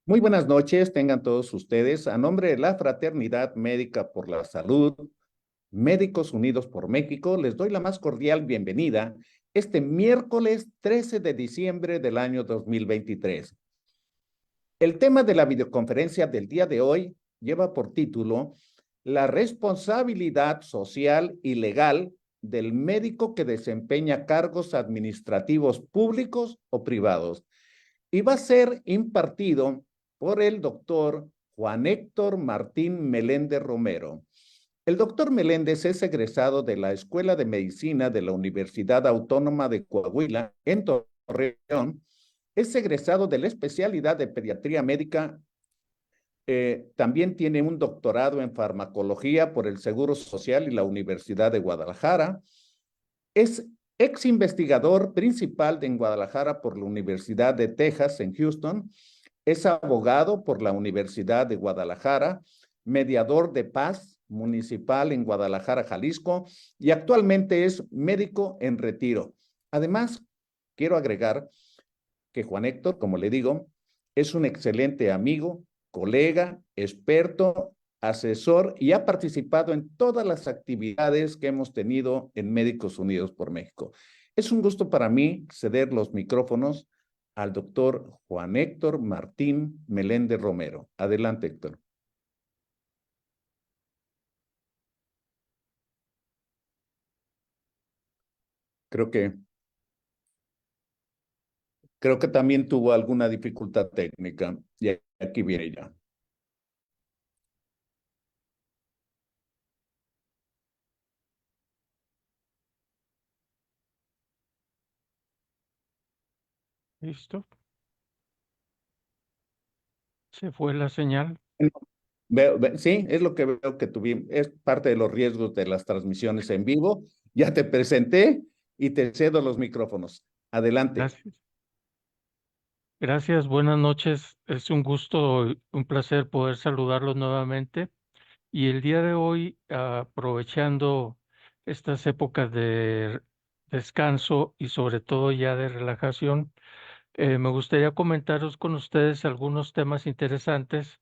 Muy buenas noches, tengan todos ustedes. A nombre de la Fraternidad Médica por la Salud, Médicos Unidos por México, les doy la más cordial bienvenida este miércoles 13 de diciembre del año 2023. El tema de la videoconferencia del día de hoy lleva por título La responsabilidad social y legal del médico que desempeña cargos administrativos públicos o privados, y va a ser impartido por el doctor Juan Héctor Martín Meléndez Romero. El doctor Meléndez es egresado de la Escuela de Medicina de la Universidad Autónoma de Coahuila, en Torreón. Es egresado de la especialidad de pediatría médica. También tiene un doctorado en farmacología por el Seguro Social y la Universidad de Guadalajara. Es ex investigador principal en Guadalajara por la Universidad de Texas en Houston. Es abogado por la Universidad de Guadalajara, mediador de paz municipal en Guadalajara, Jalisco, y actualmente es médico en retiro. Además, quiero agregar que Juan Héctor, como le digo, es un excelente amigo, colega, experto, asesor, y ha participado en todas las actividades que hemos tenido en Médicos Unidos por México. Es un gusto para mí ceder los micrófonos al doctor Juan Héctor Martín Meléndez Romero. Adelante, Héctor. Creo que, creo que también tuvo alguna dificultad técnica, y aquí viene ya. Listo. Se fue la señal. Sí, es lo que veo que tuvimos, es parte de los riesgos de las transmisiones en vivo. Ya te presenté y te cedo los micrófonos. Adelante. Gracias. Gracias, buenas noches. Es un gusto, un placer poder saludarlos nuevamente. Y el día de hoy, aprovechando estas épocas de descanso y sobre todo ya de relajación, me gustaría comentaros con ustedes algunos temas interesantes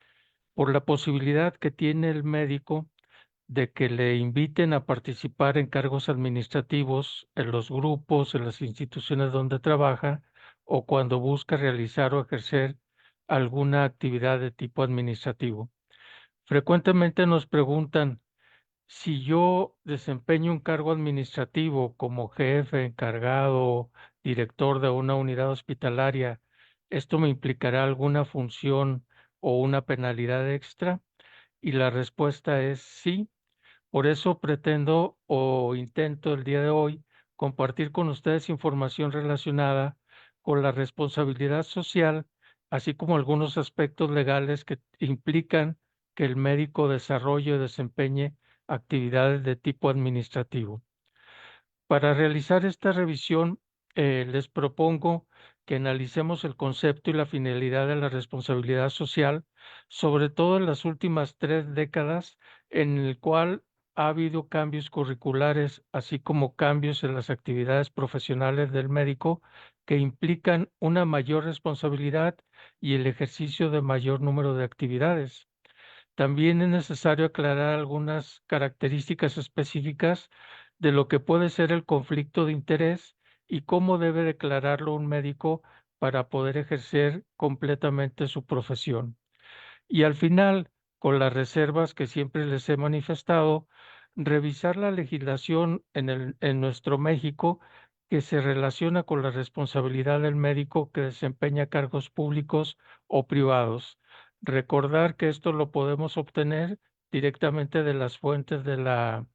por la posibilidad que tiene el médico de que le inviten a participar en cargos administrativos en los grupos, en las instituciones donde trabaja o cuando busca realizar o ejercer alguna actividad de tipo administrativo. Frecuentemente nos preguntan si yo desempeño un cargo administrativo como jefe, encargado, director de una unidad hospitalaria, ¿esto me implicará alguna función o una penalidad extra? Y la respuesta es sí. Por eso pretendo o intento el día de hoy compartir con ustedes información relacionada con la responsabilidad social, así como algunos aspectos legales que implican que el médico desarrolle o desempeñe actividades de tipo administrativo. Para realizar esta revisión, les propongo que analicemos el concepto y la finalidad de la responsabilidad social, sobre todo en las últimas 3 décadas, en el cual ha habido cambios curriculares, así como cambios en las actividades profesionales del médico que implican una mayor responsabilidad y el ejercicio de mayor número de actividades. También es necesario aclarar algunas características específicas de lo que puede ser el conflicto de interés y cómo debe declararlo un médico para poder ejercer completamente su profesión. Y al final, con las reservas que siempre les he manifestado, revisar la legislación en nuestro México que se relaciona con la responsabilidad del médico que desempeña cargos públicos o privados. Recordar que esto lo podemos obtener directamente de las fuentes de la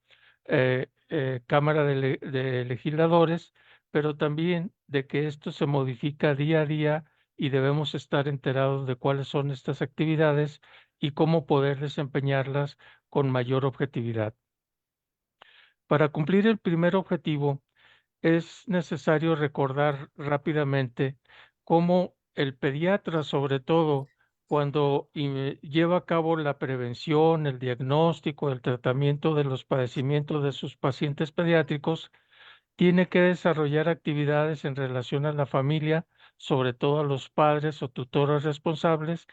Cámara de Legisladores, pero también de que esto se modifica día a día y debemos estar enterados de cuáles son estas actividades y cómo poder desempeñarlas con mayor objetividad. Para cumplir el primer objetivo, es necesario recordar rápidamente cómo el pediatra, sobre todo cuando lleva a cabo la prevención, el diagnóstico, el tratamiento de los padecimientos de sus pacientes pediátricos, tiene que desarrollar actividades en relación a la familia, sobre todo a los padres o tutores responsables,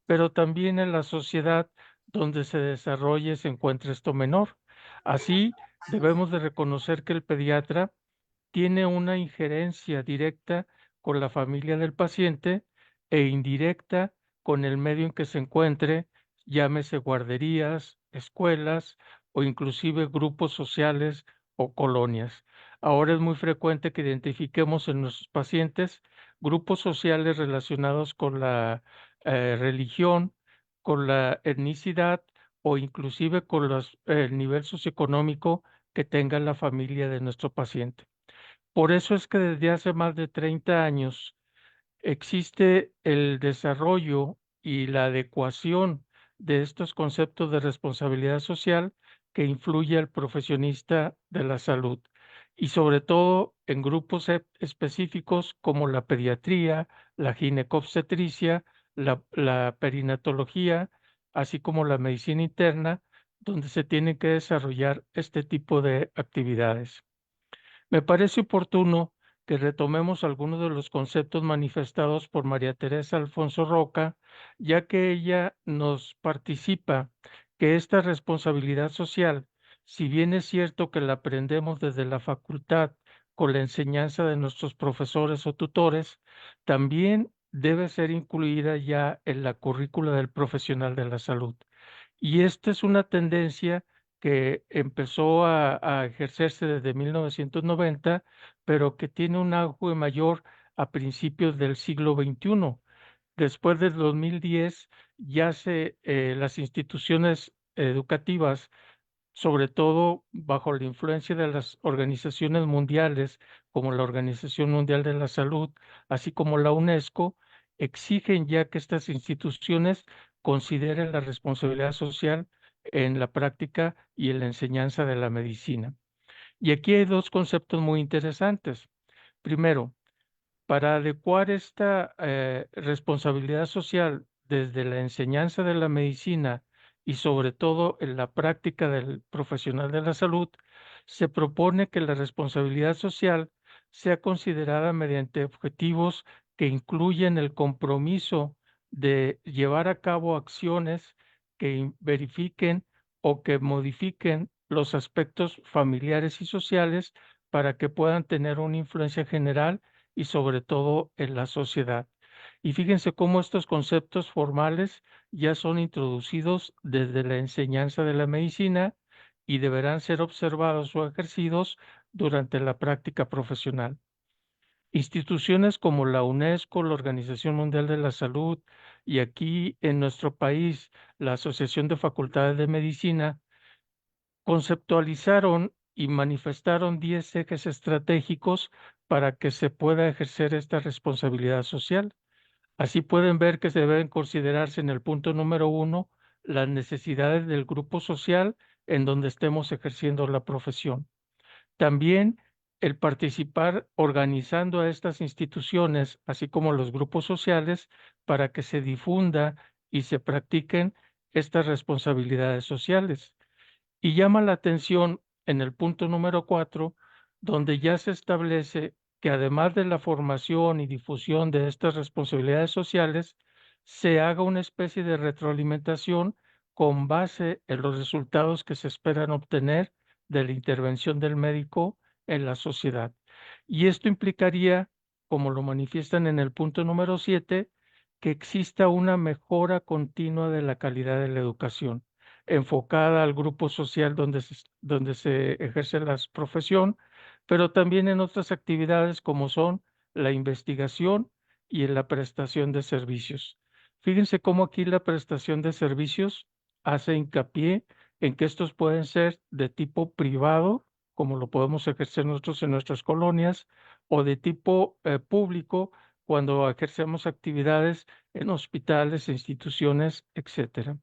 pero también en la sociedad donde se desarrolle se encuentra esto menor. Así, debemos de reconocer que el pediatra tiene una injerencia directa con la familia del paciente e indirecta con el medio en que se encuentre, llámese guarderías, escuelas o inclusive grupos sociales o colonias. Ahora es muy frecuente que identifiquemos en nuestros pacientes grupos sociales relacionados con la religión, con la etnicidad o inclusive con el nivel socioeconómico que tenga la familia de nuestro paciente. Por eso es que desde hace más de 30 años existe el desarrollo y la adecuación de estos conceptos de responsabilidad social que influye al profesionista de la salud y sobre todo en grupos específicos como la pediatría, la ginecobstetricia, la perinatología, así como la medicina interna, donde se tienen que desarrollar este tipo de actividades. Me parece oportuno que retomemos algunos de los conceptos manifestados por María Teresa Alfonso Roca, ya que ella nos participa que esta responsabilidad social, si bien es cierto que la aprendemos desde la facultad con la enseñanza de nuestros profesores o tutores, también debe ser incluida ya en la currícula del profesional de la salud. Y esta es una tendencia que empezó a ejercerse desde 1990, pero que tiene un auge mayor a principios del siglo XXI. Después del 2010, las instituciones educativas, sobre todo bajo la influencia de las organizaciones mundiales, como la Organización Mundial de la Salud, así como la UNESCO, exigen ya que estas instituciones consideren la responsabilidad social en la práctica y en la enseñanza de la medicina. Y aquí hay dos conceptos muy interesantes. Primero, para adecuar esta responsabilidad social desde la enseñanza de la medicina y sobre todo en la práctica del profesional de la salud, se propone que la responsabilidad social sea considerada mediante objetivos que incluyen el compromiso de llevar a cabo acciones que verifiquen o que modifiquen los aspectos familiares y sociales para que puedan tener una influencia general y sobre todo en la sociedad. Y fíjense cómo estos conceptos formales ya son introducidos desde la enseñanza de la medicina y deberán ser observados o ejercidos durante la práctica profesional. Instituciones como la UNESCO, la Organización Mundial de la Salud y aquí en nuestro país la Asociación de Facultades de Medicina conceptualizaron y manifestaron 10 ejes estratégicos para que se pueda ejercer esta responsabilidad social. Así pueden ver que se deben considerarse en el punto número 1 las necesidades del grupo social en donde estemos ejerciendo la profesión. También el participar organizando a estas instituciones, así como los grupos sociales, para que se difunda y se practiquen estas responsabilidades sociales. Y llama la atención en el punto número 4, donde ya se establece que además de la formación y difusión de estas responsabilidades sociales, se haga una especie de retroalimentación con base en los resultados que se esperan obtener de la intervención del médico en la sociedad. Y esto implicaría, como lo manifiestan en el punto número 7, que exista una mejora continua de la calidad de la educación enfocada al grupo social donde se ejerce la profesión, pero también en otras actividades como son la investigación y en la prestación de servicios. Fíjense cómo aquí la prestación de servicios hace hincapié en que estos pueden ser de tipo privado, como lo podemos ejercer nosotros en nuestras colonias, o de tipo público, cuando ejercemos actividades en hospitales, instituciones, etcétera.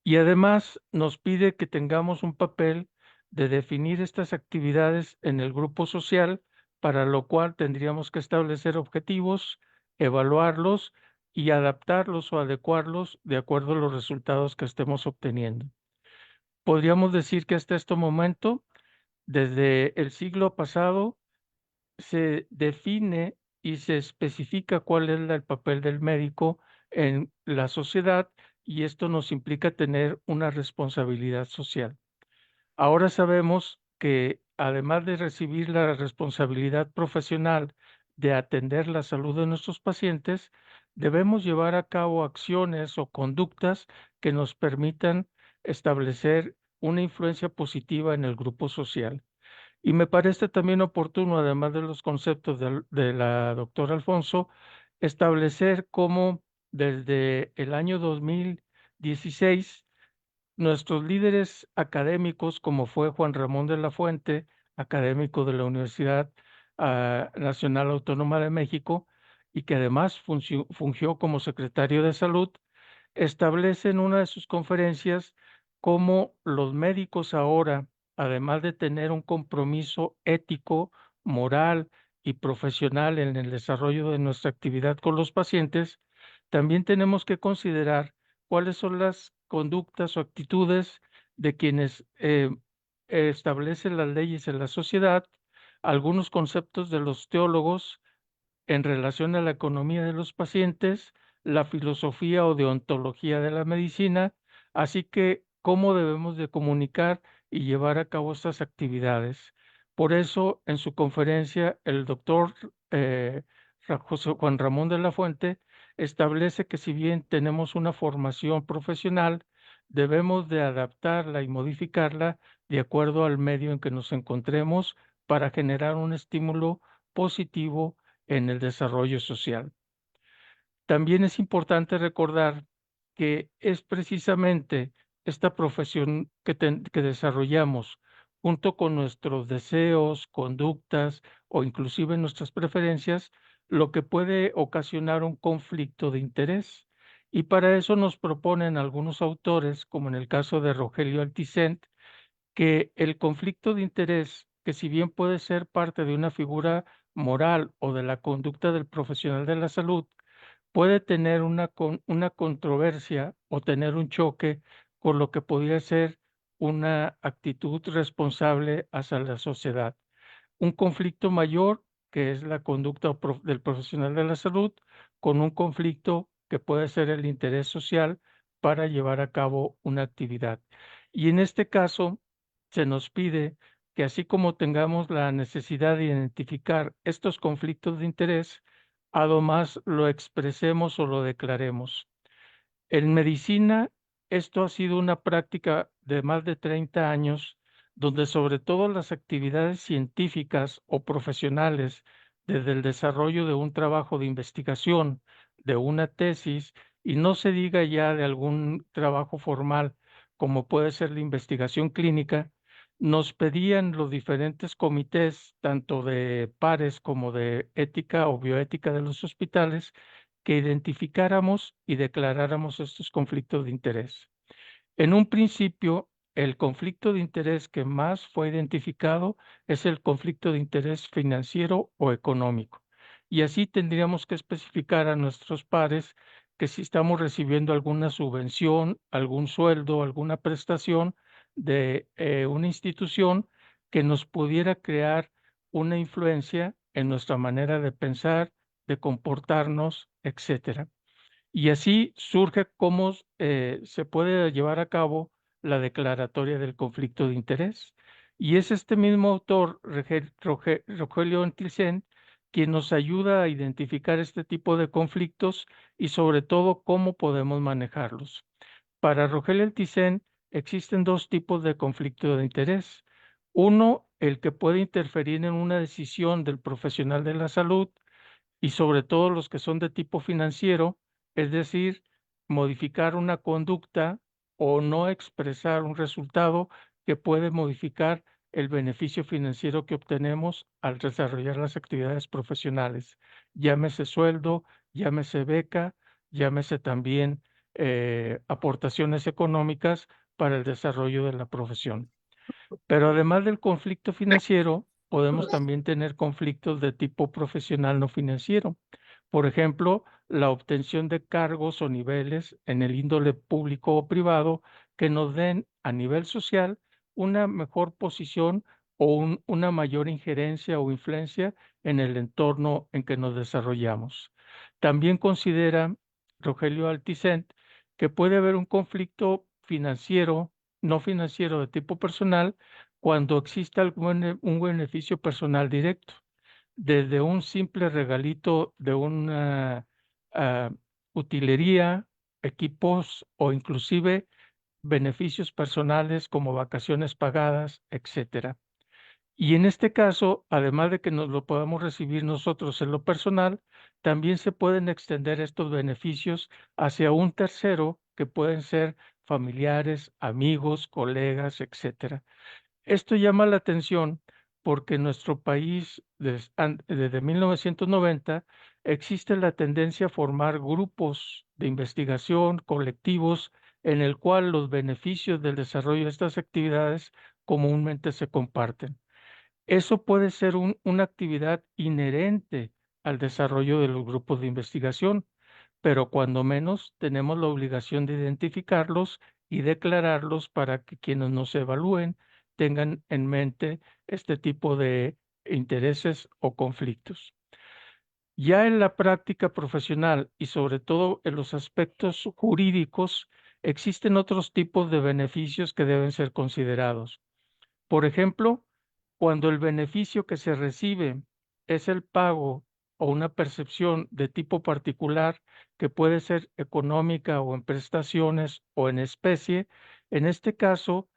Y además nos pide que tengamos un papel de definir estas actividades en el grupo social, para lo cual tendríamos que establecer objetivos, evaluarlos y adaptarlos o adecuarlos de acuerdo a los resultados que estemos obteniendo. Podríamos decir que hasta este momento, desde el siglo pasado, se define y se especifica cuál es el papel del médico en la sociedad y esto nos implica tener una responsabilidad social. Ahora sabemos que además de recibir la responsabilidad profesional de atender la salud de nuestros pacientes, debemos llevar a cabo acciones o conductas que nos permitan establecer una influencia positiva en el grupo social. Y me parece también oportuno, además de los conceptos de la doctora Alfonso, establecer cómo desde el año 2016 nuestros líderes académicos, como fue Juan Ramón de la Fuente, académico de la Universidad Nacional Autónoma de México, y que además fungió como secretario de Salud, establece en una de sus conferencias cómo los médicos ahora, además de tener un compromiso ético, moral y profesional en el desarrollo de nuestra actividad con los pacientes, también tenemos que considerar cuáles son las conductas o actitudes de quienes establecen las leyes en la sociedad, algunos conceptos de los teólogos en relación a la economía de los pacientes, la filosofía o deontología de la medicina, así que cómo debemos de comunicar y llevar a cabo estas actividades. Por eso, en su conferencia, el doctor José Juan Ramón de la Fuente establece que si bien tenemos una formación profesional, debemos de adaptarla y modificarla de acuerdo al medio en que nos encontremos para generar un estímulo positivo en el desarrollo social. También es importante recordar que es precisamente esta profesión que desarrollamos junto con nuestros deseos, conductas o inclusive nuestras preferencias, lo que puede ocasionar un conflicto de interés. Y para eso nos proponen algunos autores, como en el caso de Rogelio Alticent, que el conflicto de interés, que si bien puede ser parte de una figura moral o de la conducta del profesional de la salud, puede tener una controversia o tener un choque con lo que podría ser una actitud responsable hacia la sociedad. Un conflicto mayor, que es la conducta del profesional de la salud, con un conflicto que puede ser el interés social para llevar a cabo una actividad. Y en este caso, se nos pide que así como tengamos la necesidad de identificar estos conflictos de interés, además lo expresemos o lo declaremos. En medicina, esto ha sido una práctica de más de 30 años, donde sobre todo las actividades científicas o profesionales, desde el desarrollo de un trabajo de investigación, de una tesis, y no se diga ya de algún trabajo formal, como puede ser la investigación clínica, nos pedían los diferentes comités, tanto de pares como de ética o bioética de los hospitales, que identificáramos y declaráramos estos conflictos de interés. En un principio, el conflicto de interés que más fue identificado es el conflicto de interés financiero o económico. Y así tendríamos que especificar a nuestros pares que si estamos recibiendo alguna subvención, algún sueldo, alguna prestación de una institución que nos pudiera crear una influencia en nuestra manera de pensar, de comportarnos, etcétera. Y así surge cómo se puede llevar a cabo la declaratoria del conflicto de interés. Y es este mismo autor, Rogelio Antilsen, quien nos ayuda a identificar este tipo de conflictos y sobre todo cómo podemos manejarlos. Para Rogelio Alticén existen dos tipos de conflicto de interés. Uno, el que puede interferir en una decisión del profesional de la salud y sobre todo los que son de tipo financiero, es decir, modificar una conducta o no expresar un resultado que puede modificar el beneficio financiero que obtenemos al desarrollar las actividades profesionales. Llámese sueldo, llámese beca, llámese también aportaciones económicas para el desarrollo de la profesión. Pero además del conflicto financiero, podemos también tener conflictos de tipo profesional no financiero. Por ejemplo, la obtención de cargos o niveles en el índole público o privado que nos den a nivel social una mejor posición o una mayor injerencia o influencia en el entorno en que nos desarrollamos. También considera Rogelio Alticent, que puede haber un conflicto financiero, no financiero de tipo personal, cuando existe un beneficio personal directo, desde un simple regalito de una ah, utilería, equipos o inclusive beneficios personales como vacaciones pagadas, etcétera. Y en este caso, además de que nos lo podamos recibir nosotros en lo personal, también se pueden extender estos beneficios hacia un tercero que pueden ser familiares, amigos, colegas, etcétera. Esto llama la atención porque en nuestro país, desde 1990, existe la tendencia a formar grupos de investigación, colectivos, en el cual los beneficios del desarrollo de estas actividades comúnmente se comparten. Eso puede ser una actividad inherente al desarrollo de los grupos de investigación, pero cuando menos tenemos la obligación de identificarlos y declararlos para que quienes nos evalúen tengan en mente este tipo de intereses o conflictos. Ya en la práctica profesional y sobre todo en los aspectos jurídicos, existen otros tipos de beneficios que deben ser considerados. Por ejemplo, cuando el beneficio que se recibe es el pago o una percepción de tipo particular que puede ser económica o en prestaciones o en especie, en este caso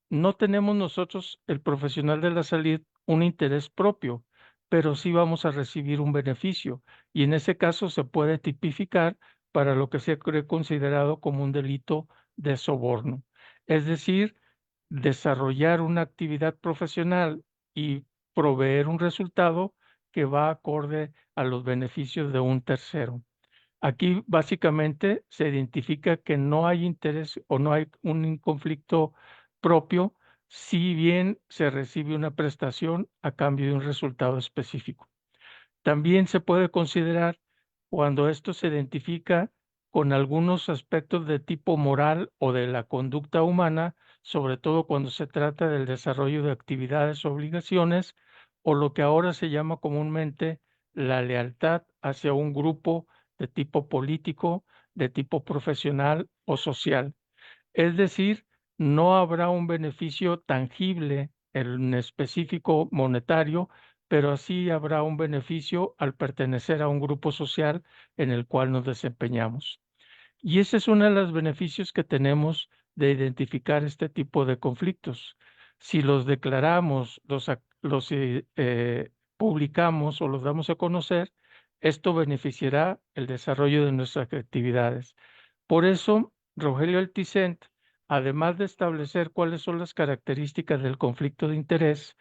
no tenemos nosotros, el profesional de la salud, un interés propio, pero sí vamos a recibir un beneficio y en ese caso se puede tipificar para lo que se cree considerado como un delito de soborno. Es decir, desarrollar una actividad profesional y proveer un resultado que va acorde a los beneficios de un tercero. Aquí básicamente se identifica que no hay interés o no hay un conflicto propio, si bien se recibe una prestación a cambio de un resultado específico. También se puede considerar cuando esto se identifica con algunos aspectos de tipo moral o de la conducta humana, sobre todo cuando se trata del desarrollo de actividades o obligaciones, o lo que ahora se llama comúnmente la lealtad hacia un grupo de tipo político, de tipo profesional o social. Es decir, no habrá un beneficio tangible en específico monetario, pero sí habrá un beneficio al pertenecer a un grupo social en el cual nos desempeñamos. Y ese es uno de los beneficios que tenemos de identificar este tipo de conflictos. Si los declaramos, los publicamos o los damos a conocer, esto beneficiará el desarrollo de nuestras actividades. Por eso, Rogelio Alticent, además de establecer cuáles son las características del conflicto de interés,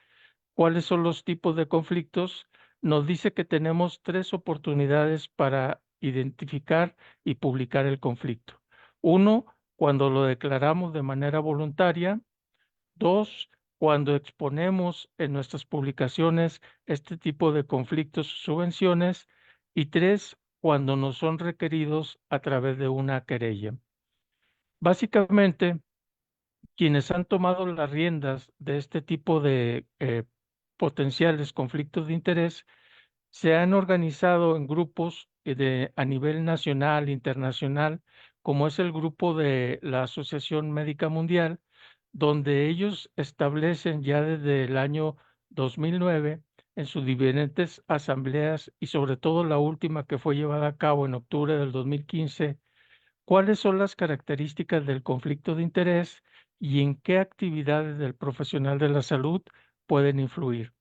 cuáles son los tipos de conflictos, nos dice que tenemos tres oportunidades para identificar y publicar el conflicto. Uno, cuando lo declaramos de manera voluntaria. Dos, cuando exponemos en nuestras publicaciones este tipo de conflictos o subvenciones. Y tres, cuando nos son requeridos a través de una querella. Básicamente, quienes han tomado las riendas de este tipo de potenciales conflictos de interés se han organizado en grupos a nivel nacional, internacional, como es el grupo de la Asociación Médica Mundial, donde ellos establecen ya desde el año 2009 en sus diferentes asambleas y sobre todo la última que fue llevada a cabo en octubre del 2015, cuáles son las características del conflicto de interés y en qué actividades del profesional de la salud pueden influir.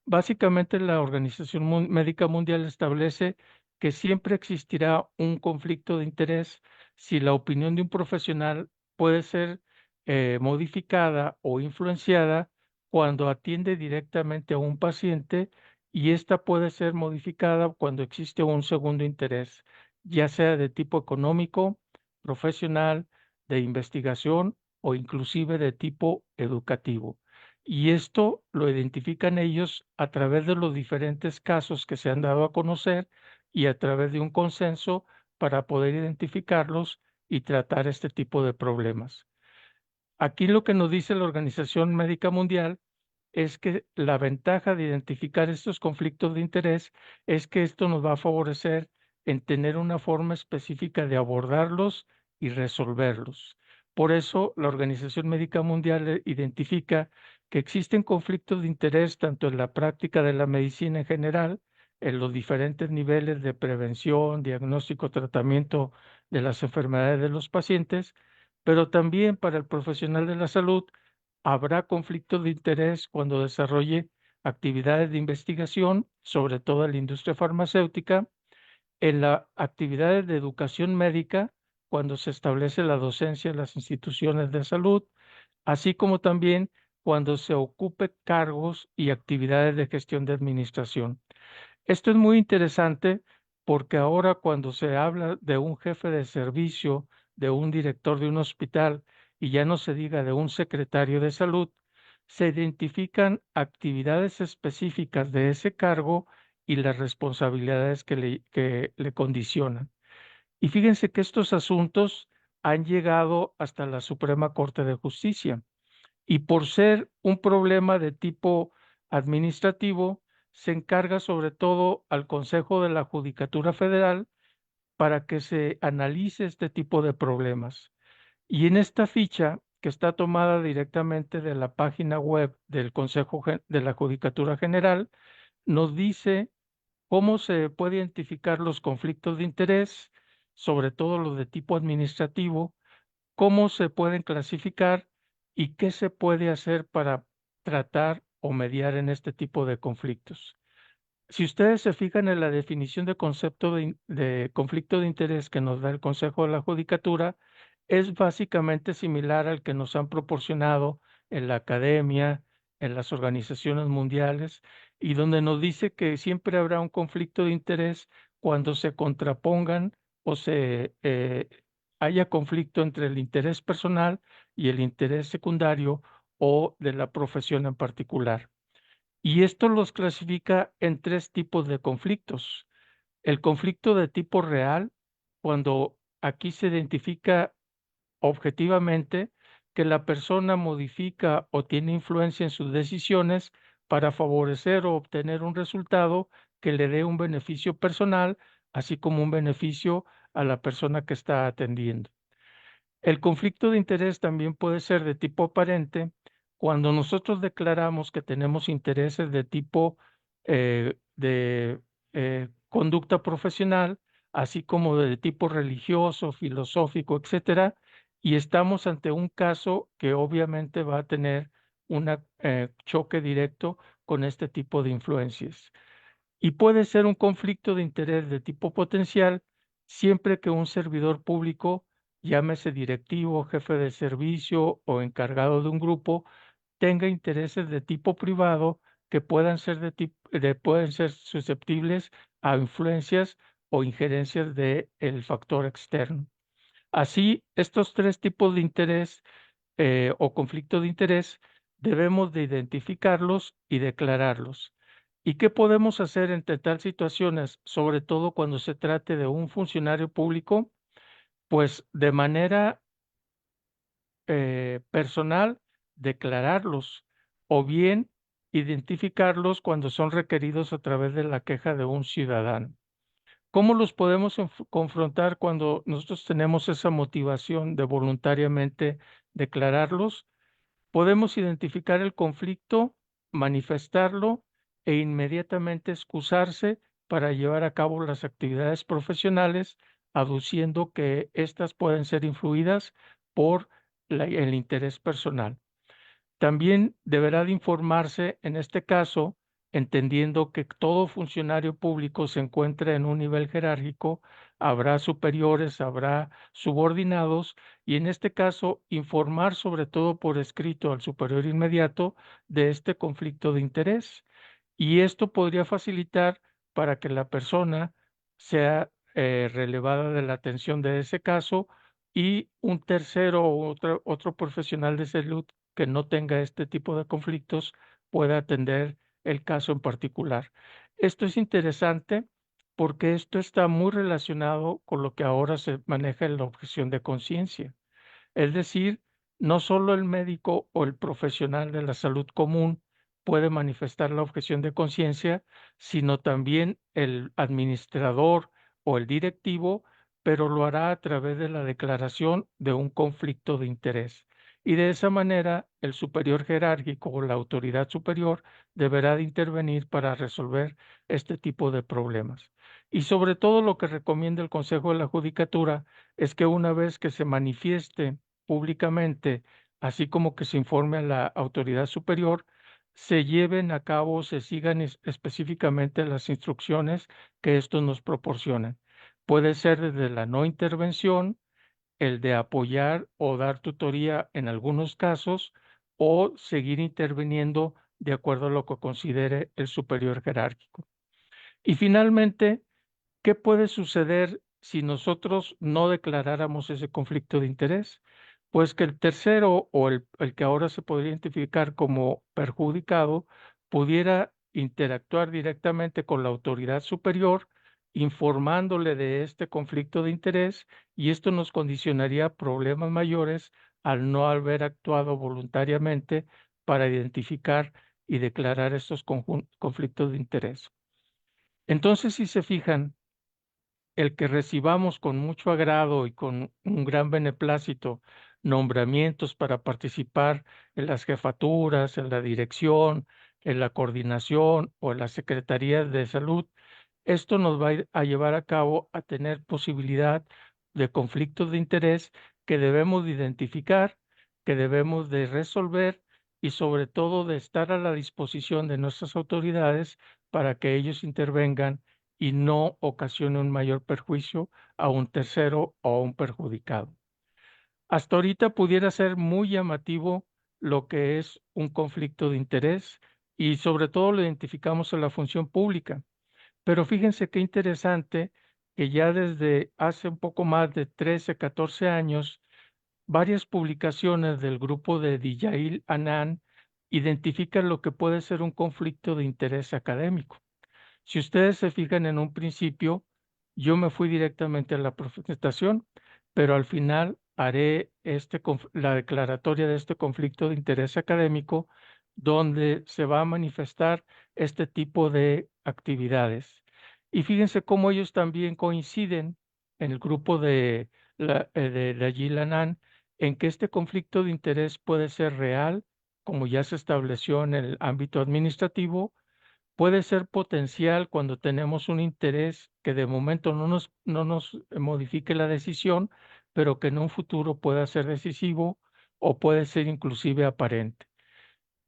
Básicamente, la Organización Médica Mundial establece que siempre existirá un conflicto de interés si la opinión de un profesional puede ser modificada o influenciada cuando atiende directamente a un paciente y esta puede ser modificada cuando existe un segundo interés, ya sea de tipo económico, profesional, de investigación o inclusive de tipo educativo. Y esto lo identifican ellos a través de los diferentes casos que se han dado a conocer y a través de un consenso para poder identificarlos y tratar este tipo de problemas. Aquí lo que nos dice la Organización Médica Mundial es que la ventaja de identificar estos conflictos de interés es que esto nos va a favorecer en tener una forma específica de abordarlos y resolverlos. Por eso, la Organización Médica Mundial identifica que existen conflictos de interés tanto en la práctica de la medicina en general, en los diferentes niveles de prevención, diagnóstico, tratamiento de las enfermedades de los pacientes, pero también para el profesional de la salud habrá conflictos de interés cuando desarrolle actividades de investigación, sobre todo en la industria farmacéutica, en las actividades de educación médica, cuando se establece la docencia en las instituciones de salud, así como también cuando se ocupe cargos y actividades de gestión de administración. Esto es muy interesante porque ahora cuando se habla de un jefe de servicio, de un director de un hospital y ya no se diga de un secretario de salud, se identifican actividades específicas de ese cargo y las responsabilidades que le condicionan. Y fíjense que estos asuntos han llegado hasta la Suprema Corte de Justicia. Y por ser un problema de tipo administrativo, se encarga sobre todo al Consejo de la Judicatura Federal para que se analice este tipo de problemas. Y en esta ficha, que está tomada directamente de la página web del Consejo de la Judicatura General, nos dice cómo se puede identificar los conflictos de interés, sobre todo los de tipo administrativo, cómo se pueden clasificar y qué se puede hacer para tratar o mediar en este tipo de conflictos. Si ustedes se fijan en la definición de concepto de conflicto de interés que nos da el Consejo de la Judicatura, es básicamente similar al que nos han proporcionado en la academia, en las organizaciones mundiales, y donde nos dice que siempre habrá un conflicto de interés cuando se contrapongan o haya conflicto entre el interés personal y el interés secundario o de la profesión en particular. Y esto los clasifica en tres tipos de conflictos. El conflicto de tipo real, cuando aquí se identifica objetivamente que la persona modifica o tiene influencia en sus decisiones para favorecer o obtener un resultado que le dé un beneficio personal, así como un beneficio a la persona que está atendiendo. El conflicto de interés también puede ser de tipo aparente cuando nosotros declaramos que tenemos intereses de tipo de conducta profesional, así como de tipo religioso, filosófico, etcétera, y estamos ante un caso que obviamente va a tener un choque directo con este tipo de influencias. Y puede ser un conflicto de interés de tipo potencial siempre que un servidor público, llámese directivo, jefe de servicio o encargado de un grupo, tenga intereses de tipo privado que puedan ser pueden ser susceptibles a influencias o injerencias del factor externo. Así, estos tres tipos de interés o conflicto de interés, debemos de identificarlos y declararlos. ¿Y qué podemos hacer entre tal situaciones, sobre todo cuando se trate de un funcionario público? Pues de manera personal, declararlos o bien identificarlos cuando son requeridos a través de la queja de un ciudadano. ¿Cómo los podemos confrontar cuando nosotros tenemos esa motivación de voluntariamente declararlos? Podemos identificar el conflicto, manifestarlo e inmediatamente excusarse para llevar a cabo las actividades profesionales, aduciendo que éstas pueden ser influidas por el interés personal. También deberá de informarse, en este caso, entendiendo que todo funcionario público se encuentra en un nivel jerárquico, habrá superiores, habrá subordinados, y en este caso, informar sobre todo por escrito al superior inmediato de este conflicto de interés. Y esto podría facilitar para que la persona sea relevada de la atención de ese caso y un tercero o otro profesional de salud que no tenga este tipo de conflictos pueda atender el caso en particular. Esto es interesante porque esto está muy relacionado con lo que ahora se maneja en la objeción de conciencia. Es decir, no solo el médico o el profesional de la salud común puede manifestar la objeción de conciencia, sino también el administrador o el directivo, pero lo hará a través de la declaración de un conflicto de interés. Y de esa manera, el superior jerárquico o la autoridad superior deberá de intervenir para resolver este tipo de problemas. Y sobre todo lo que recomienda el Consejo de la Judicatura es que una vez que se manifieste públicamente, así como que se informe a la autoridad superior, se lleven a cabo, se sigan específicamente las instrucciones que estos nos proporcionan. Puede ser desde la no intervención, el de apoyar o dar tutoría en algunos casos, o seguir interviniendo de acuerdo a lo que considere el superior jerárquico. Y finalmente, ¿qué puede suceder si nosotros no declaráramos ese conflicto de interés? Pues que el tercero o el que ahora se podría identificar como perjudicado pudiera interactuar directamente con la autoridad superior, informándole de este conflicto de interés, y esto nos condicionaría a problemas mayores al no haber actuado voluntariamente para identificar y declarar estos conflictos de interés. Entonces, si se fijan, el que recibamos con mucho agrado y con un gran beneplácito nombramientos para participar en las jefaturas, en la dirección, en la coordinación o en las secretarías de salud, esto nos va a a llevar a cabo a tener posibilidad de conflictos de interés que debemos de identificar, que debemos de resolver y sobre todo de estar a la disposición de nuestras autoridades para que ellos intervengan y no ocasione un mayor perjuicio a un tercero o a un perjudicado. Hasta ahorita pudiera ser muy llamativo lo que es un conflicto de interés y sobre todo lo identificamos en la función pública. Pero fíjense qué interesante que ya desde hace un poco más de 13, 14 años, varias publicaciones del grupo de Dijail Anand identifican lo que puede ser un conflicto de interés académico. Si ustedes se fijan en un principio, yo me fui directamente a la presentación, pero al final haré la declaratoria de este conflicto de interés académico, donde se va a manifestar este tipo de actividades. Y fíjense cómo ellos también coinciden en el grupo de Gil Anand en que este conflicto de interés puede ser real, como ya se estableció en el ámbito administrativo. Puede ser potencial cuando tenemos un interés que de momento no nos modifique la decisión, pero que en un futuro pueda ser decisivo o puede ser inclusive aparente.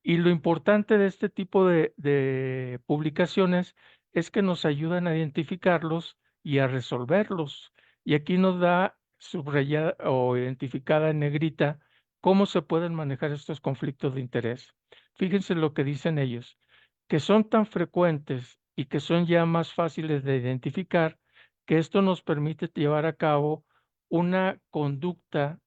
Y lo importante de este tipo de publicaciones es que nos ayudan a identificarlos y a resolverlos. Y aquí nos da subrayada o identificada en negrita cómo se pueden manejar estos conflictos de interés. Fíjense lo que dicen ellos, que son tan frecuentes y que son ya más fáciles de identificar, que esto nos permite llevar a cabo una conducta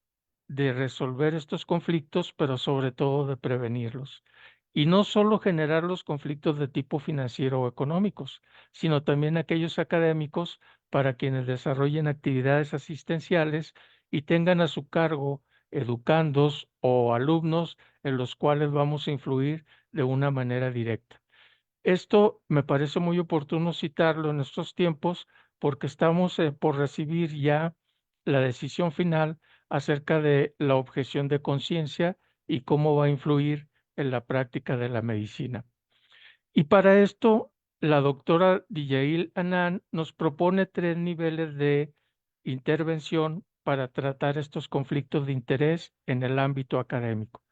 de resolver estos conflictos, pero sobre todo de prevenirlos. Y no solo generar los conflictos de tipo financiero o económicos, sino también aquellos académicos para quienes desarrollen actividades asistenciales y tengan a su cargo educandos o alumnos en los cuales vamos a influir de una manera directa. Esto me parece muy oportuno citarlo en estos tiempos porque estamos por recibir ya la decisión final acerca de la objeción de conciencia y cómo va a influir en la práctica de la medicina. Y para esto, la doctora Dijail Anand nos propone 3 niveles de intervención para tratar estos conflictos de interés en el ámbito académico.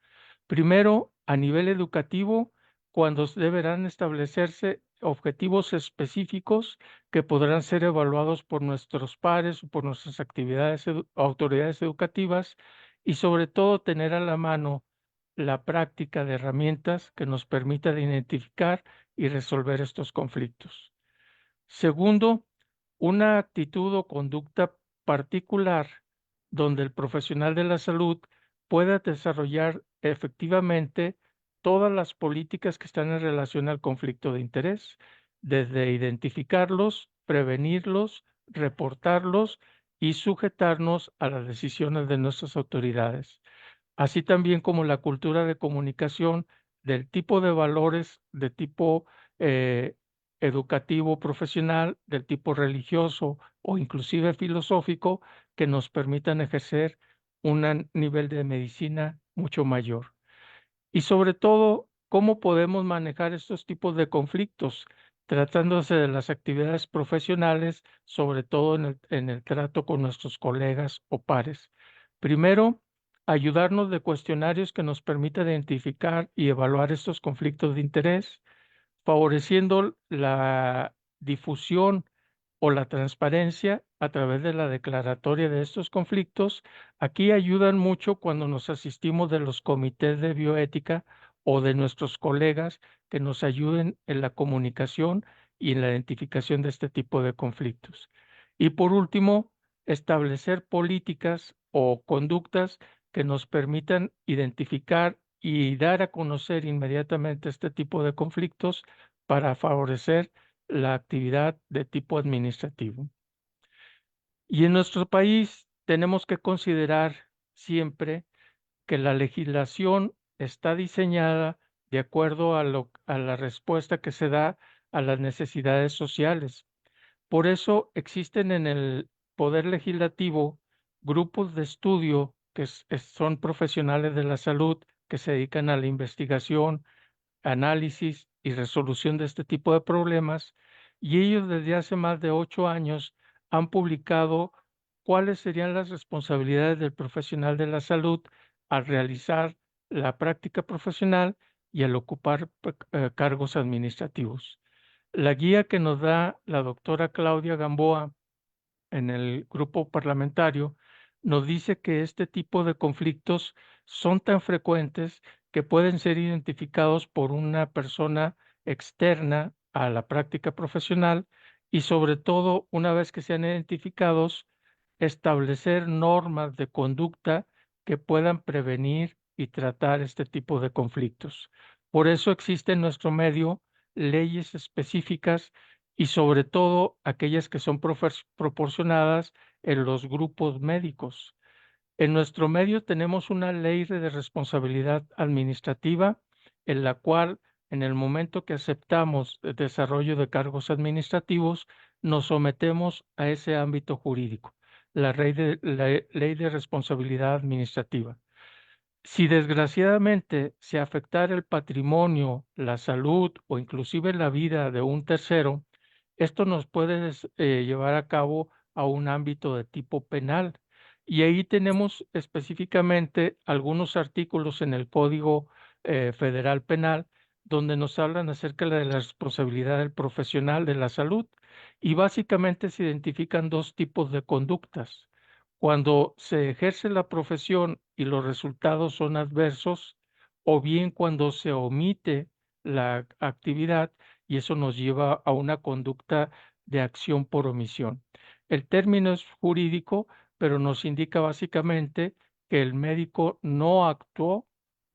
Primero, a nivel educativo, cuando deberán establecerse objetivos específicos que podrán ser evaluados por nuestros pares o por nuestras autoridades educativas, y sobre todo tener a la mano la práctica de herramientas que nos permitan identificar y resolver estos conflictos. Segundo, una actitud o conducta particular donde el profesional de la salud pueda desarrollar efectivamente todas las políticas que están en relación al conflicto de interés, desde identificarlos, prevenirlos, reportarlos y sujetarnos a las decisiones de nuestras autoridades, así también como la cultura de comunicación del tipo de valores de tipo educativo profesional del tipo religioso o inclusive filosófico que nos permitan ejercer un nivel de medicina mucho mayor. Y sobre todo, cómo podemos manejar estos tipos de conflictos, tratándose de las actividades profesionales, sobre todo en el trato con nuestros colegas o pares. Primero, ayudarnos de cuestionarios que nos permitan identificar y evaluar estos conflictos de interés, favoreciendo la difusión o la transparencia a través de la declaratoria de estos conflictos. Aquí ayudan mucho cuando nos asistimos de los comités de bioética o de nuestros colegas que nos ayuden en la comunicación y en la identificación de este tipo de conflictos. Y por último, establecer políticas o conductas que nos permitan identificar y dar a conocer inmediatamente este tipo de conflictos para favorecer la actividad de tipo administrativo. Y en nuestro país tenemos que considerar siempre que la legislación está diseñada de acuerdo a la respuesta que se da a las necesidades sociales. Por eso existen en el Poder Legislativo grupos de estudio que son profesionales de la salud que se dedican a la investigación, análisis y resolución de este tipo de problemas, y ellos desde hace más de 8 años han publicado cuáles serían las responsabilidades del profesional de la salud al realizar la práctica profesional y al ocupar cargos administrativos. La guía que nos da la doctora Claudia Gamboa en el grupo parlamentario, nos dice que este tipo de conflictos son tan frecuentes que pueden ser identificados por una persona externa a la práctica profesional y sobre todo, una vez que sean identificados, establecer normas de conducta que puedan prevenir y tratar este tipo de conflictos. Por eso existe en nuestro medio leyes específicas y sobre todo aquellas que son proporcionadas en los grupos médicos. En nuestro medio tenemos una ley de responsabilidad administrativa en la cual en el momento que aceptamos el desarrollo de cargos administrativos, nos sometemos a ese ámbito jurídico, la ley de responsabilidad administrativa. Si desgraciadamente se afectara el patrimonio, la salud o inclusive la vida de un tercero, esto nos puede llevar a cabo a un ámbito de tipo penal. Y ahí tenemos específicamente algunos artículos en el Código Federal Penal donde nos hablan acerca de la responsabilidad del profesional de la salud. Y básicamente se identifican dos tipos de conductas. Cuando se ejerce la profesión y los resultados son adversos, o bien cuando se omite la actividad y eso nos lleva a una conducta de acción por omisión. El término es jurídico, pero nos indica básicamente que el médico no actuó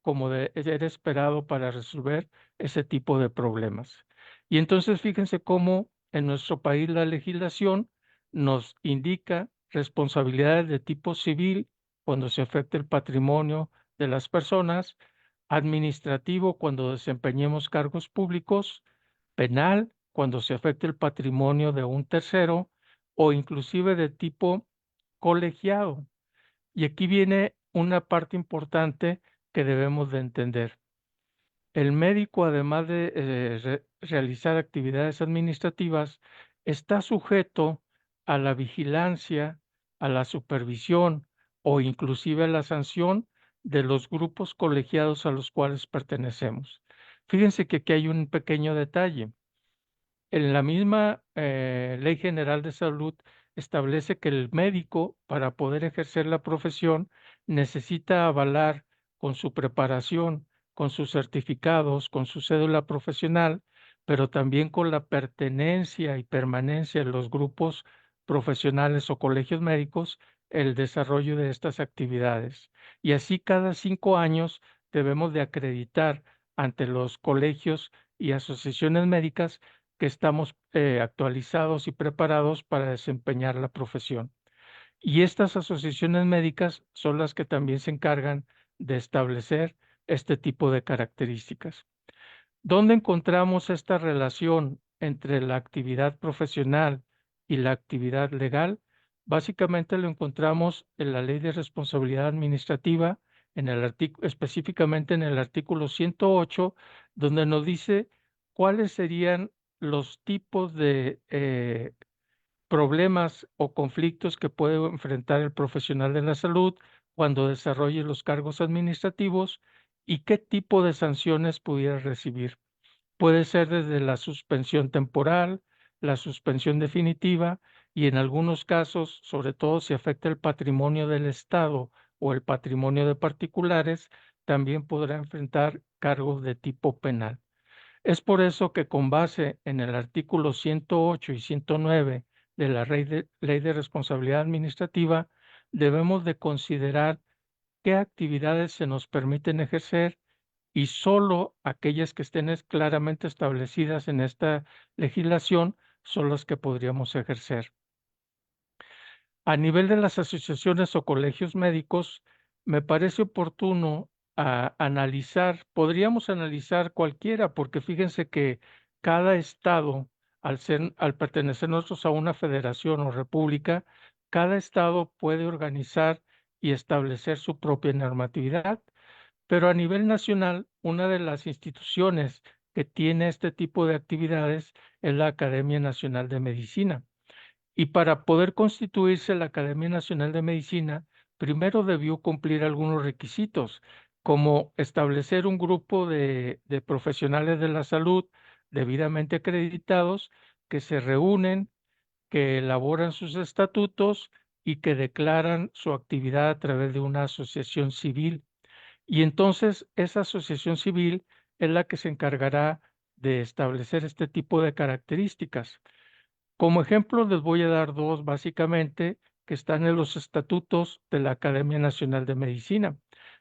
como era esperado para resolver ese tipo de problemas. Y entonces fíjense cómo en nuestro país la legislación nos indica responsabilidades de tipo civil cuando se afecta el patrimonio de las personas, administrativo cuando desempeñemos cargos públicos, penal cuando se afecte el patrimonio de un tercero o inclusive de tipo colegiado. Y aquí viene una parte importante que debemos de entender. El médico, además de realizar actividades administrativas, está sujeto a la vigilancia, a la supervisión o inclusive a la sanción de los grupos colegiados a los cuales pertenecemos. Fíjense que aquí hay un pequeño detalle. En la misma Ley General de Salud establece que el médico, para poder ejercer la profesión, necesita avalar con su preparación, con sus certificados, con su cédula profesional, pero también con la pertenencia y permanencia en los grupos profesionales o colegios médicos, el desarrollo de estas actividades. Y así cada 5 años debemos de acreditar ante los colegios y asociaciones médicas que estamos actualizados y preparados para desempeñar la profesión. Y estas asociaciones médicas son las que también se encargan de establecer este tipo de características. ¿Dónde encontramos esta relación entre la actividad profesional y la actividad legal, básicamente lo encontramos en la Ley de Responsabilidad Administrativa, específicamente en el artículo 108, donde nos dice cuáles serían los tipos de problemas o conflictos que puede enfrentar el profesional de la salud cuando desarrolle los cargos administrativos y qué tipo de sanciones pudiera recibir. Puede ser desde la suspensión temporal, la suspensión definitiva y en algunos casos, sobre todo si afecta el patrimonio del Estado o el patrimonio de particulares, también podrá enfrentar cargos de tipo penal. Es por eso que con base en el artículo 108 y 109 de la Ley de Responsabilidad Administrativa, debemos de considerar qué actividades se nos permiten ejercer y solo aquellas que estén claramente establecidas en esta legislación son las que podríamos ejercer. A nivel de las asociaciones o colegios médicos, me parece oportuno podríamos analizar cualquiera, porque fíjense que cada estado, al pertenecer nosotros a una federación o república, cada estado puede organizar y establecer su propia normatividad. Pero a nivel nacional, una de las instituciones que tiene este tipo de actividades es la Academia Nacional de Medicina. Y para poder constituirse la Academia Nacional de Medicina, primero debió cumplir algunos requisitos, como establecer un grupo de profesionales de la salud debidamente acreditados que se reúnen, que elaboran sus estatutos y que declaran su actividad a través de una asociación civil. Y entonces esa asociación civil es la que se encargará de establecer este tipo de características. Como ejemplo, les voy a dar dos básicamente que están en los estatutos de la Academia Nacional de Medicina.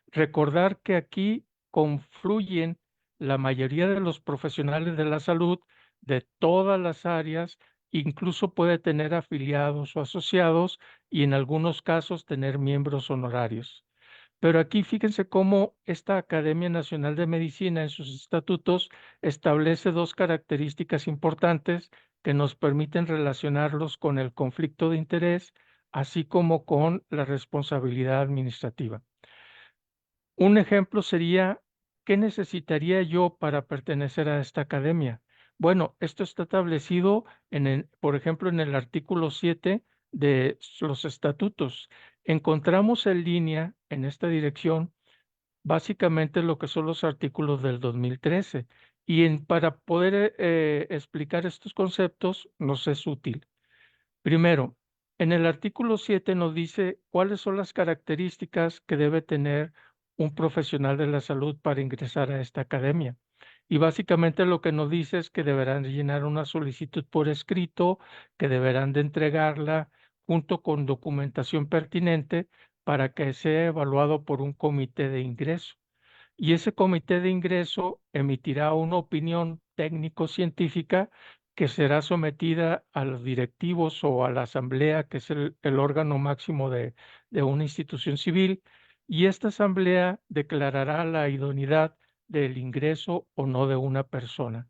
Recordar que aquí confluyen la mayoría de los profesionales de la salud de todas las áreas, incluso puede tener afiliados o asociados y en algunos casos tener miembros honorarios. Pero aquí fíjense cómo esta Academia Nacional de Medicina en sus estatutos establece dos características importantes que nos permiten relacionarlos con el conflicto de interés, así como con la responsabilidad administrativa. Un ejemplo sería, ¿qué necesitaría yo para pertenecer a esta academia? Bueno, esto está establecido por ejemplo, en el artículo 7 de los estatutos. Encontramos en línea, en esta dirección, básicamente lo que son los artículos del 2013. Para poder explicar estos conceptos nos es útil. Primero, en el artículo 7 nos dice cuáles son las características que debe tener un profesional de la salud para ingresar a esta academia. Y básicamente lo que nos dice es que deberán llenar una solicitud por escrito, que deberán de entregarla junto con documentación pertinente para que sea evaluado por un comité de ingreso. Y ese comité de ingreso emitirá una opinión técnico-científica que será sometida a los directivos o a la asamblea, que es el órgano máximo de una institución civil, y esta asamblea declarará la idoneidad del ingreso o no de una persona.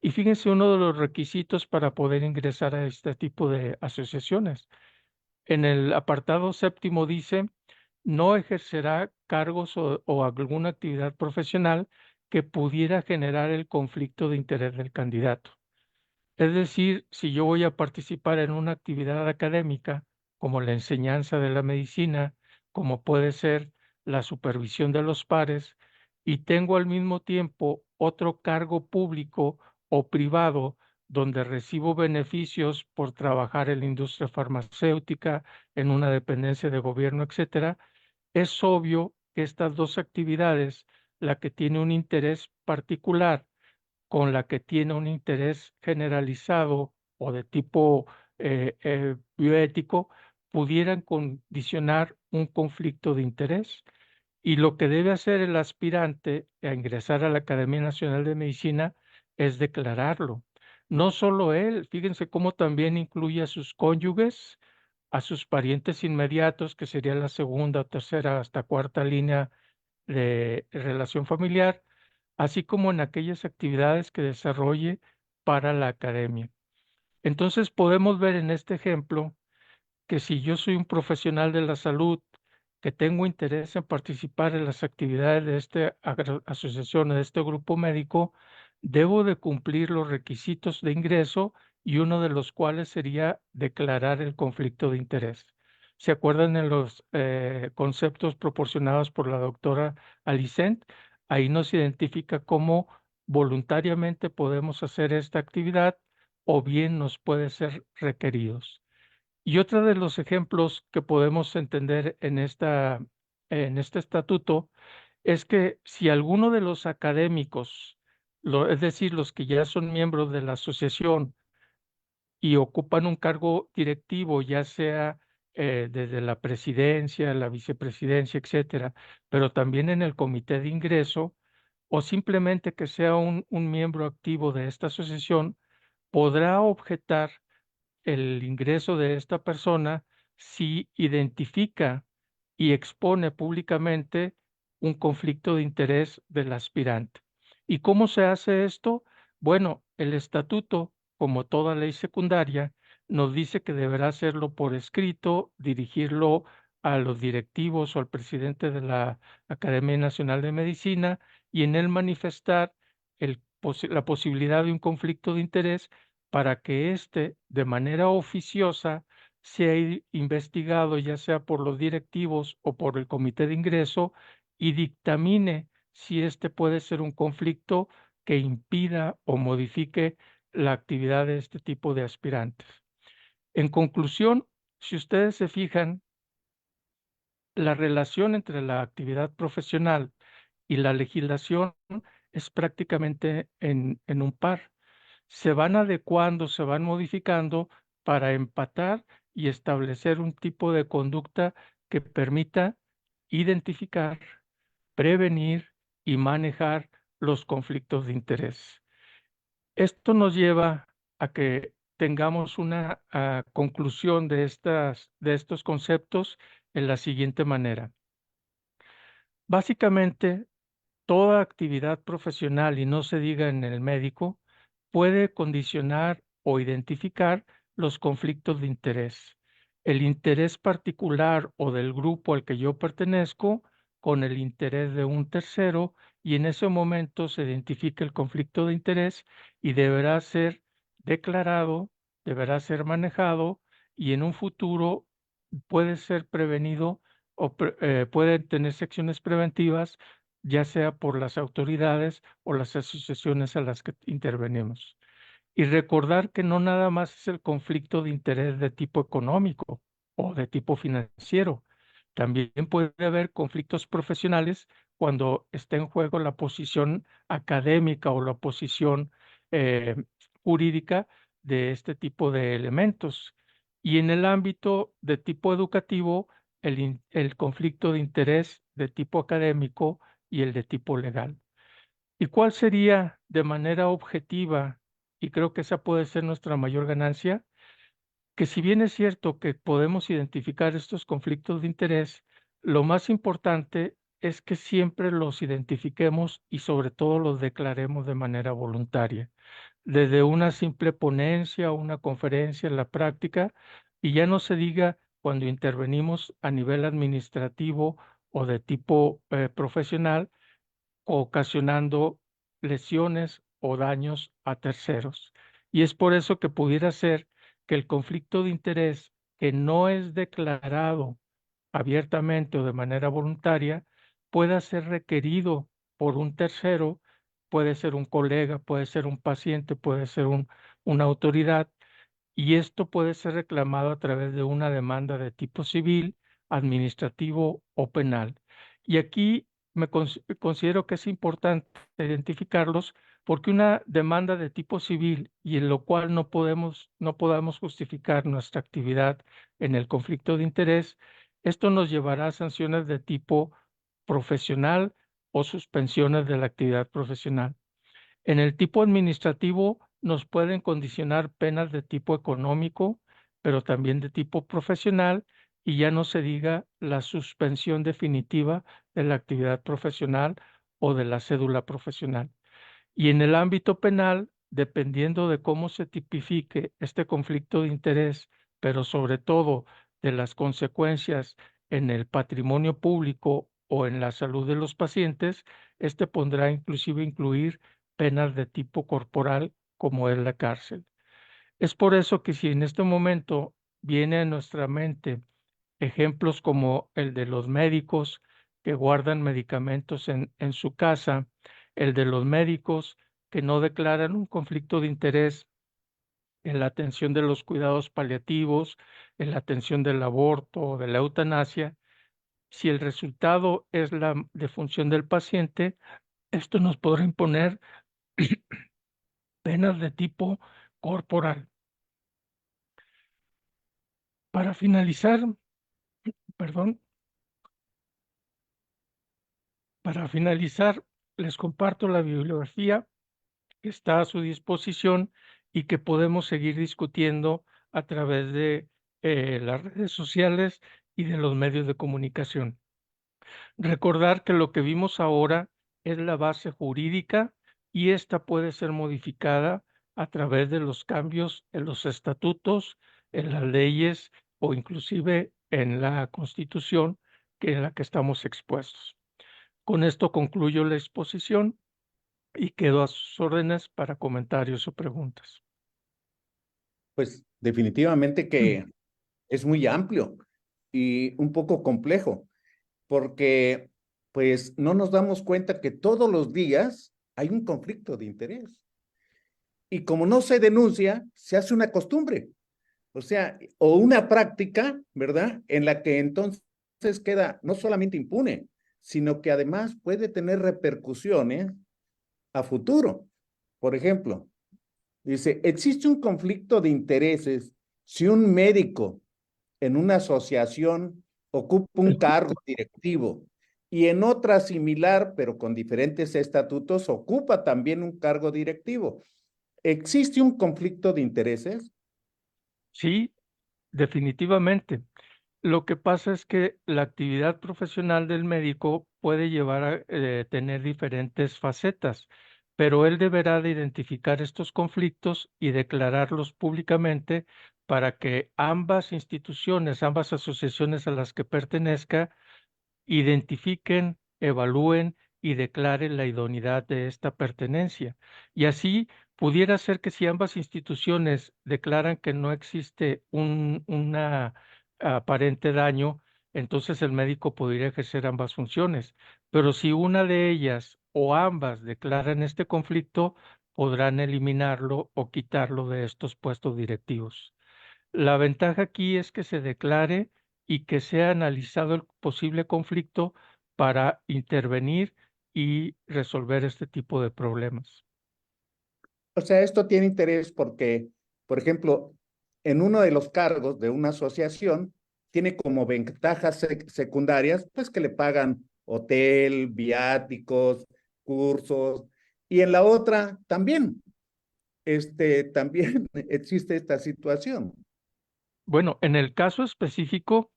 Y fíjense, uno de los requisitos para poder ingresar a este tipo de asociaciones. En el apartado séptimo dice, no ejercerá cargos o alguna actividad profesional que pudiera generar el conflicto de interés del candidato. Es decir, si yo voy a participar en una actividad académica, como la enseñanza de la medicina, como puede ser la supervisión de los pares, y tengo al mismo tiempo otro cargo público o privado donde recibo beneficios por trabajar en la industria farmacéutica, en una dependencia de gobierno, etcétera, es obvio que estas dos actividades, la que tiene un interés particular con la que tiene un interés generalizado o de tipo bioético, pudieran condicionar un conflicto de interés. Y lo que debe hacer el aspirante a ingresar a la Academia Nacional de Medicina es declararlo. No solo él, fíjense cómo también incluye a sus cónyuges, a sus parientes inmediatos, que sería la segunda, tercera, hasta cuarta línea de relación familiar, así como en aquellas actividades que desarrolle para la academia. Entonces podemos ver en este ejemplo que si yo soy un profesional de la salud que tengo interés en participar en las actividades de esta asociación, de este grupo médico, debo de cumplir los requisitos de ingreso y uno de los cuales sería declarar el conflicto de interés. ¿Se acuerdan en los conceptos proporcionados por la doctora Alicent? Ahí nos identifica cómo voluntariamente podemos hacer esta actividad o bien nos puede ser requeridos. Y otro de los ejemplos que podemos entender en este estatuto es que si alguno de los académicos, es decir, los que ya son miembros de la asociación y ocupan un cargo directivo, ya sea desde la presidencia, la vicepresidencia, etcétera, pero también en el comité de ingreso, o simplemente que sea un miembro activo de esta asociación, podrá objetar el ingreso de esta persona si identifica y expone públicamente un conflicto de interés del aspirante. ¿Y cómo se hace esto? Bueno, el estatuto, como toda ley secundaria, nos dice que deberá hacerlo por escrito, dirigirlo a los directivos o al presidente de la Academia Nacional de Medicina y en él manifestar la posibilidad de un conflicto de interés para que éste, de manera oficiosa, sea investigado ya sea por los directivos o por el comité de ingreso y dictamine si este puede ser un conflicto que impida o modifique la actividad de este tipo de aspirantes. En conclusión, si ustedes se fijan, la relación entre la actividad profesional y la legislación es prácticamente en un par. Se van adecuando, se van modificando para empatar y establecer un tipo de conducta que permita identificar, prevenir y manejar los conflictos de interés. Esto nos lleva a que tengamos una conclusión de estos conceptos en la siguiente manera. Básicamente, toda actividad profesional, y no se diga en el médico, puede condicionar o identificar los conflictos de interés. El interés particular o del grupo al que yo pertenezco con el interés de un tercero y en ese momento se identifica el conflicto de interés y deberá ser declarado, deberá ser manejado y en un futuro puede ser prevenido o pueden tenerse acciones preventivas ya sea por las autoridades o las asociaciones a las que intervenimos. Y recordar que no nada más es el conflicto de interés de tipo económico o de tipo financiero. También puede haber conflictos profesionales cuando está en juego la posición académica o la posición eh, jurídica de este tipo de elementos. Y en el ámbito de tipo educativo, el conflicto de interés de tipo académico y el de tipo legal. ¿Y cuál sería de manera objetiva, y creo que esa puede ser nuestra mayor ganancia, que si bien es cierto que podemos identificar estos conflictos de interés, lo más importante es que siempre los identifiquemos y sobre todo los declaremos de manera voluntaria, desde una simple ponencia o una conferencia en la práctica, y ya no se diga cuando intervenimos a nivel administrativo o de tipo profesional, ocasionando lesiones o daños a terceros. Y es por eso que pudiera ser que el conflicto de interés que no es declarado abiertamente o de manera voluntaria pueda ser requerido por un tercero, puede ser un colega, puede ser un paciente, puede ser una autoridad, y esto puede ser reclamado a través de una demanda de tipo civil, administrativo o penal. Y aquí considero que es importante identificarlos porque una demanda de tipo civil y en lo cual no podamos justificar nuestra actividad en el conflicto de interés, esto nos llevará a sanciones de tipo profesional o suspensiones de la actividad profesional. En el tipo administrativo nos pueden condicionar penas de tipo económico, pero también de tipo profesional, y ya no se diga la suspensión definitiva de la actividad profesional o de la cédula profesional. Y en el ámbito penal, dependiendo de cómo se tipifique este conflicto de interés, pero sobre todo de las consecuencias en el patrimonio público o en la salud de los pacientes, este pondrá inclusive incluir penas de tipo corporal como es la cárcel. Es por eso que si en este momento viene a nuestra mente ejemplos como el de los médicos que guardan medicamentos en su casa, el de los médicos que no declaran un conflicto de interés en la atención de los cuidados paliativos, en la atención del aborto o de la eutanasia, si el resultado es la defunción del paciente, esto nos podrá imponer penas de tipo corporal. Para finalizar, perdón, les comparto la bibliografía que está a su disposición y que podemos seguir discutiendo a través de las redes sociales y de los medios de comunicación. Recordar que lo que vimos ahora es la base jurídica y esta puede ser modificada a través de los cambios en los estatutos, en las leyes o inclusive en la Constitución en la que estamos expuestos. Con esto concluyo la exposición y quedo a sus órdenes para comentarios o preguntas. Pues definitivamente que es muy amplio y un poco complejo, porque pues no nos damos cuenta que todos los días hay un conflicto de interés. Y como no se denuncia, se hace una costumbre, o sea, o una práctica, ¿verdad? En la que entonces queda no solamente impune, sino que además puede tener repercusiones a futuro. Por ejemplo, dice, existe un conflicto de intereses si un médico en una asociación ocupa un cargo directivo y en otra similar, pero con diferentes estatutos, ocupa también un cargo directivo. ¿Existe un conflicto de intereses? Sí, definitivamente. Lo que pasa es que la actividad profesional del médico puede llevar a tener diferentes facetas, pero él deberá de identificar estos conflictos y declararlos públicamente para que ambas instituciones, ambas asociaciones a las que pertenezca, identifiquen, evalúen y declaren la idoneidad de esta pertenencia. Y así pudiera ser que si ambas instituciones declaran que no existe una aparente daño, entonces el médico podría ejercer ambas funciones. Pero si una de ellas o ambas declaran este conflicto, podrán eliminarlo o quitarlo de estos puestos directivos. La ventaja aquí es que se declare y que sea analizado el posible conflicto para intervenir y resolver este tipo de problemas. O sea, esto tiene interés porque, por ejemplo, en uno de los cargos de una asociación, tiene como ventajas secundarias, pues que le pagan hotel, viáticos, cursos, y en la otra también, también existe esta situación. Bueno, en el caso específico,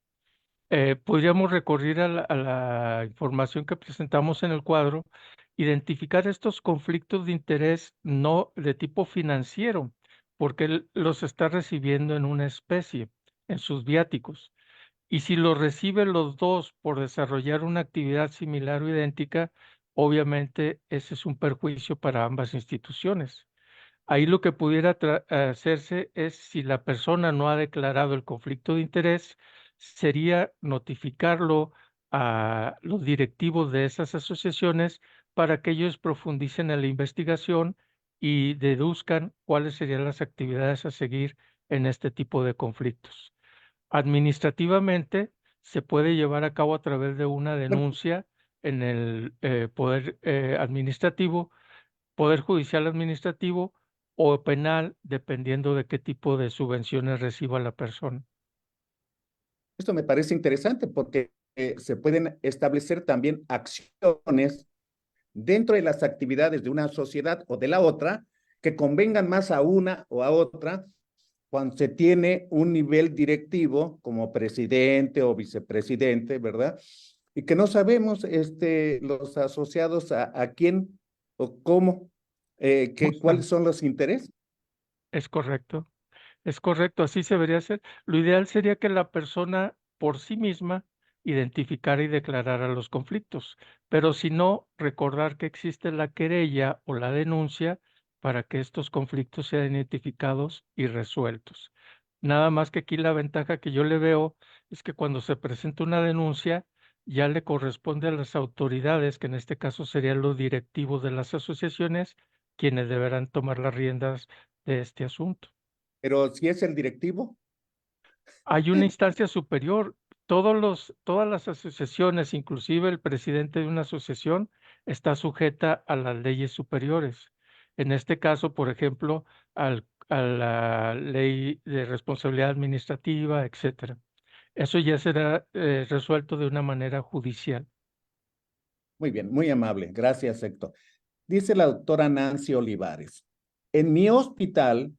podríamos recurrir a la información que presentamos en el cuadro, identificar estos conflictos de interés no de tipo financiero, porque él los está recibiendo en una especie, en sus viáticos. Y si lo reciben los dos por desarrollar una actividad similar o idéntica, obviamente ese es un perjuicio para ambas instituciones. Ahí lo que pudiera hacerse es, si la persona no ha declarado el conflicto de interés, sería notificarlo a los directivos de esas asociaciones para que ellos profundicen en la investigación y deduzcan cuáles serían las actividades a seguir en este tipo de conflictos. Administrativamente se puede llevar a cabo a través de una denuncia en el poder judicial administrativo o penal, dependiendo de qué tipo de subvenciones reciba la persona. Esto me parece interesante porque se pueden establecer también acciones dentro de las actividades de una sociedad o de la otra que convengan más a una o a otra cuando se tiene un nivel directivo como presidente o vicepresidente, ¿verdad? Y que no sabemos los asociados a quién o cómo ¿Cuáles Justamente, son los intereses? es correcto. Es correcto, así se debería hacer. Lo ideal sería que la persona por sí misma identificara y declarara los conflictos, pero si no, recordar que existe la querella o la denuncia para que estos conflictos sean identificados y resueltos. Nada más que aquí la ventaja que yo le veo es que cuando se presenta una denuncia, ya le corresponde a las autoridades, que en este caso serían los directivos de las asociaciones, quienes deberán tomar las riendas de este asunto. Pero si es el directivo, Hay una instancia superior. Todas las asociaciones, inclusive el presidente de una asociación, está sujeta a las leyes superiores. En este caso, por ejemplo, a la ley de responsabilidad administrativa, etcétera. Eso ya será resuelto de una manera judicial. muy bien, muy amable. Gracias, Héctor. Dice la doctora Nancy Olivares, en mi hospital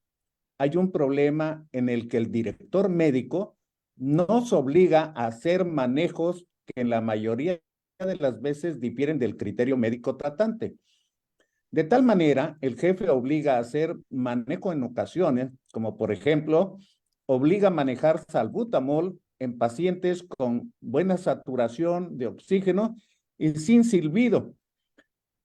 hay un problema en el que el director médico nos obliga a hacer manejos que en la mayoría de las veces difieren del criterio médico tratante. De tal manera, el jefe obliga a hacer manejo en ocasiones, como por ejemplo, obliga a manejar salbutamol en pacientes con buena saturación de oxígeno y sin silbido,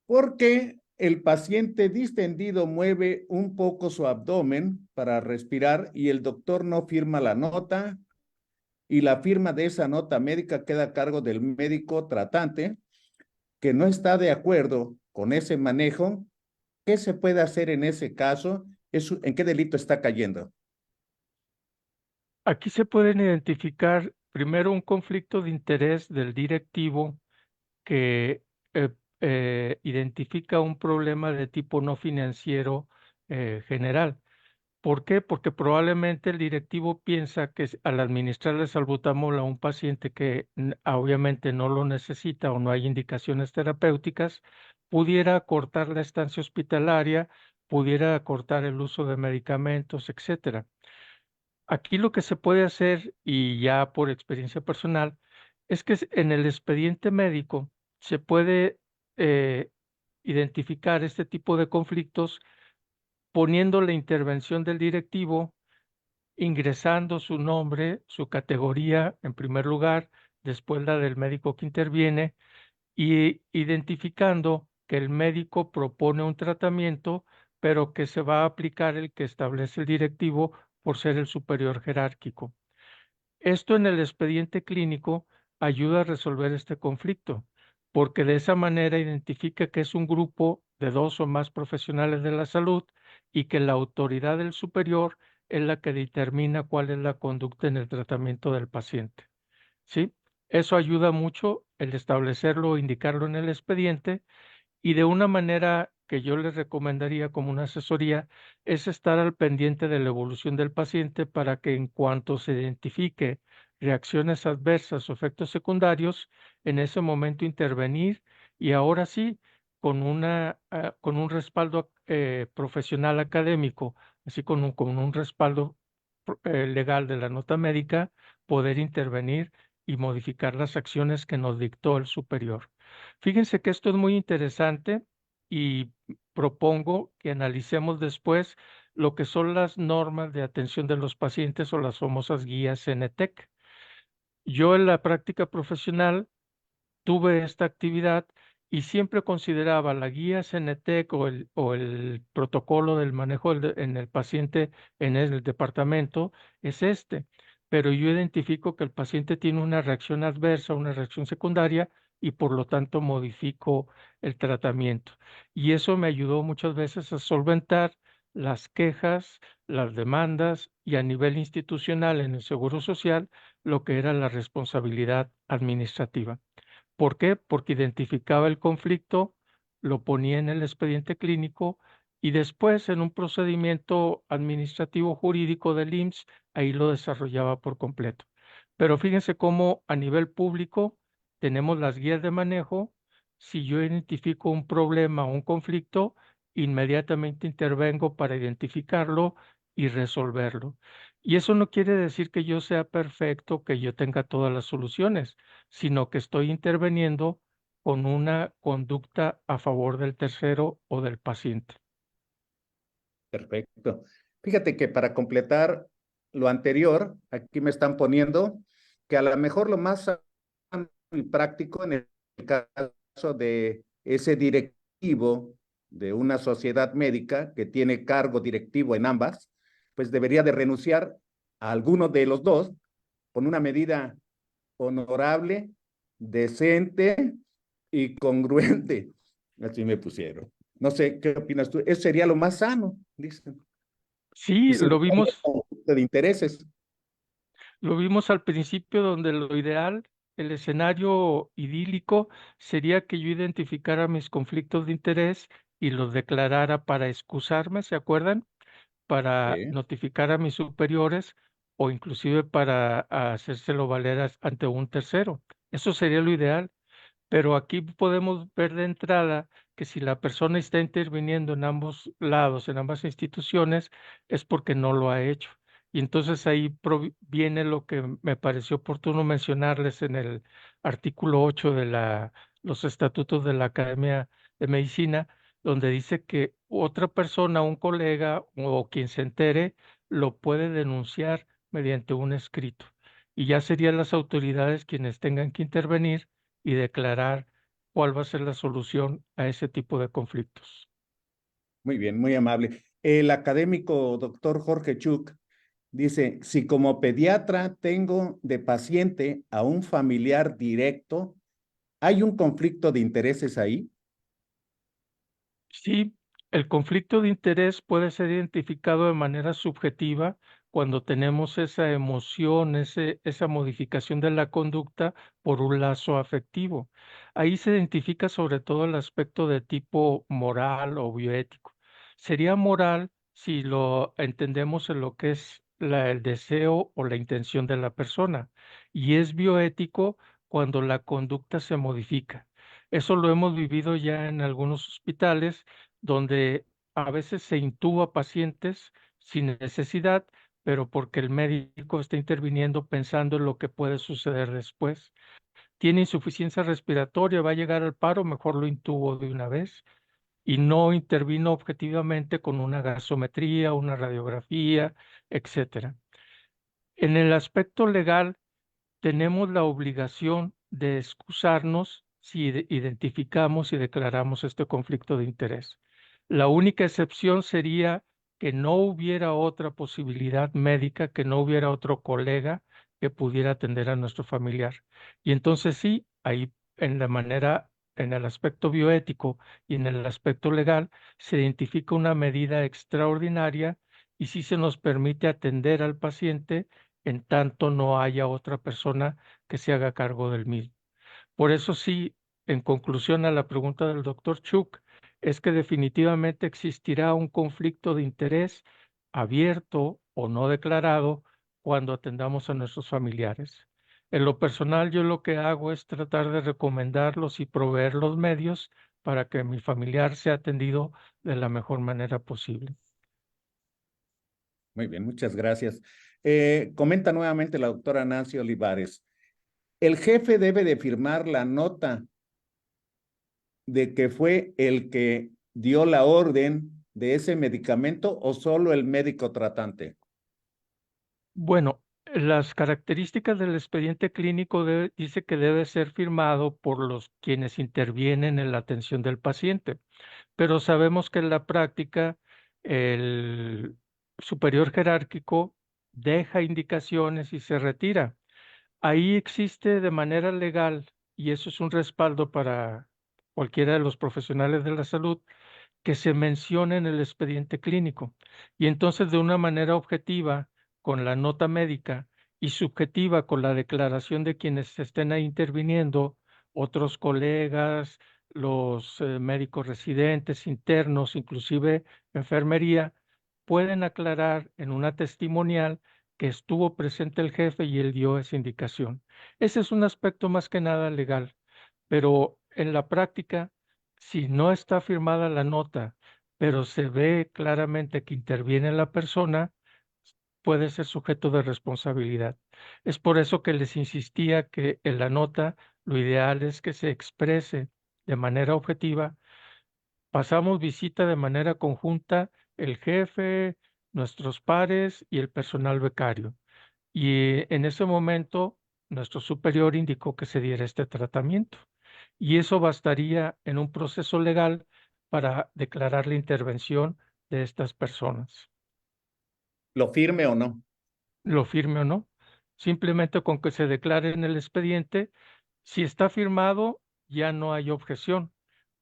porque el paciente distendido mueve un poco su abdomen para respirar y el doctor no firma la nota y la firma de esa nota médica queda a cargo del médico tratante que no está de acuerdo con ese manejo. ¿Qué se puede hacer en ese caso? ¿En qué delito está cayendo? Aquí se pueden identificar primero un conflicto de interés del directivo que eh, identifica un problema de tipo no financiero general. ¿Por qué? Porque probablemente el directivo piensa que al administrarle salbutamol a un paciente que obviamente no lo necesita o no hay indicaciones terapéuticas, pudiera acortar la estancia hospitalaria, pudiera acortar el uso de medicamentos, etcétera. Aquí lo que se puede hacer, y ya por experiencia personal, es que en el expediente médico se puede eh, identificar este tipo de conflictos poniendo la intervención del directivo, ingresando su nombre, su categoría en primer lugar, después la del médico que interviene y identificando que el médico propone un tratamiento, pero que se va a aplicar el que establece el directivo por ser el superior jerárquico. Esto en el expediente clínico ayuda a resolver este conflicto, porque de esa manera identifica que es un grupo de dos o más profesionales de la salud y que la autoridad del superior es la que determina cuál es la conducta en el tratamiento del paciente. ¿Sí? Eso ayuda mucho el establecerlo o indicarlo en el expediente y de una manera que yo les recomendaría como una asesoría es estar al pendiente de la evolución del paciente para que en cuanto se identifique reacciones adversas o efectos secundarios, en ese momento intervenir y ahora sí, con un respaldo profesional académico, así con un respaldo legal de la nota médica, poder intervenir y modificar las acciones que nos dictó el superior. Fíjense que esto es muy interesante y propongo que analicemos después lo que son las normas de atención de los pacientes o las famosas guías CNTEC. Yo en la práctica profesional tuve esta actividad y siempre consideraba la guía CNTEC o el protocolo del manejo en el paciente en el departamento es este, pero yo identifico que el paciente tiene una reacción adversa, una reacción secundaria y por lo tanto modifico el tratamiento. Y eso me ayudó muchas veces a solventar las quejas, las demandas y a nivel institucional en el Seguro Social lo que era la responsabilidad administrativa. ¿Por qué? Porque identificaba el conflicto, lo ponía en el expediente clínico y después en un procedimiento administrativo jurídico del IMSS, ahí lo desarrollaba por completo. Pero fíjense cómo a nivel público tenemos las guías de manejo. Si yo identifico un problema o un conflicto, inmediatamente intervengo para identificarlo y resolverlo. Y eso no quiere decir que yo sea perfecto, que yo tenga todas las soluciones, sino que estoy interviniendo con una conducta a favor del tercero o del paciente. Perfecto. Fíjate que para completar lo anterior, aquí me están poniendo que a lo mejor lo más sano y práctico en el caso de ese directivo de una sociedad médica que tiene cargo directivo en ambas, pues debería de renunciar a alguno de los dos con una medida honorable, decente y congruente. Así me pusieron. No sé, ¿qué opinas tú? Eso sería lo más sano, dicen. Sí, Pues evitaría conflicto de intereses. lo vimos al principio donde lo ideal, el escenario idílico sería que yo identificara mis conflictos de interés y los declarara para excusarme, ¿se acuerdan? Para Sí, notificar a mis superiores o inclusive para hacérselo valer ante un tercero. Eso sería lo ideal. Pero aquí podemos ver de entrada que si la persona está interviniendo en ambos lados, en ambas instituciones, es porque no lo ha hecho. Y entonces ahí viene lo que me pareció oportuno mencionarles en el artículo 8 de los estatutos de la Academia de Medicina, donde dice que otra persona, un colega o quien se entere, lo puede denunciar mediante un escrito. Y ya serían las autoridades quienes tengan que intervenir y declarar cuál va a ser la solución a ese tipo de conflictos. muy bien, muy amable. El académico doctor Jorge Chuk dice, si como pediatra tengo de paciente a un familiar directo, ¿hay un conflicto de intereses ahí? Sí, el conflicto de interés puede ser identificado de manera subjetiva cuando tenemos esa emoción, esa modificación de la conducta por un lazo afectivo. Ahí se identifica sobre todo el aspecto de tipo moral o bioético. Sería moral si lo entendemos en lo que es el deseo o la intención de la persona, y es bioético cuando la conducta se modifica. Eso lo hemos vivido ya en algunos hospitales donde a veces se intuba pacientes sin necesidad, pero porque el médico está interviniendo pensando en lo que puede suceder después. Tiene insuficiencia respiratoria, va a llegar al paro, mejor lo intubo de una vez y no intervino objetivamente con una gasometría, una radiografía, etcétera. En el aspecto legal, tenemos la obligación de excusarnos si identificamos y declaramos este conflicto de interés. La única excepción sería que no hubiera otra posibilidad médica, que no hubiera otro colega que pudiera atender a nuestro familiar. Y entonces sí, ahí en la manera, en el aspecto bioético y en el aspecto legal, se identifica una medida extraordinaria y sí se nos permite atender al paciente en tanto no haya otra persona que se haga cargo del mismo. Por eso sí, en conclusión a la pregunta del doctor Chuk, es que definitivamente existirá un conflicto de interés abierto o no declarado cuando atendamos a nuestros familiares. En lo personal, yo lo que hago es tratar de recomendarlos y proveer los medios para que mi familiar sea atendido de la mejor manera posible. Muy bien, muchas gracias. Comenta nuevamente la doctora Nancy Olivares. ¿El jefe debe de firmar la nota de que fue el que dio la orden de ese medicamento o solo el médico tratante? Bueno, las características del expediente clínico dice que debe ser firmado por los quienes intervienen en la atención del paciente, pero sabemos que en la práctica el superior jerárquico deja indicaciones y se retira. Ahí existe de manera legal, y eso es un respaldo para cualquiera de los profesionales de la salud, que se mencione en el expediente clínico. Y entonces de una manera objetiva, con la nota médica y subjetiva con la declaración de quienes estén ahí interviniendo, otros colegas, los médicos residentes, internos, inclusive enfermería, pueden aclarar en una testimonial que estuvo presente el jefe y él dio esa indicación. Ese es un aspecto más que nada legal, pero en la práctica, si no está firmada la nota, pero se ve claramente que interviene la persona, puede ser sujeto de responsabilidad. Es por eso que les insistía que en la nota lo ideal es que se exprese de manera objetiva. Pasamos visita de manera conjunta el jefe, nuestros pares y el personal becario. Y en ese momento, nuestro superior indicó que se diera este tratamiento. Y eso bastaría en un proceso legal para declarar la intervención de estas personas, ¿Lo firme o no? lo firme o no. Simplemente con que se declare en el expediente, si está firmado, ya no hay objeción,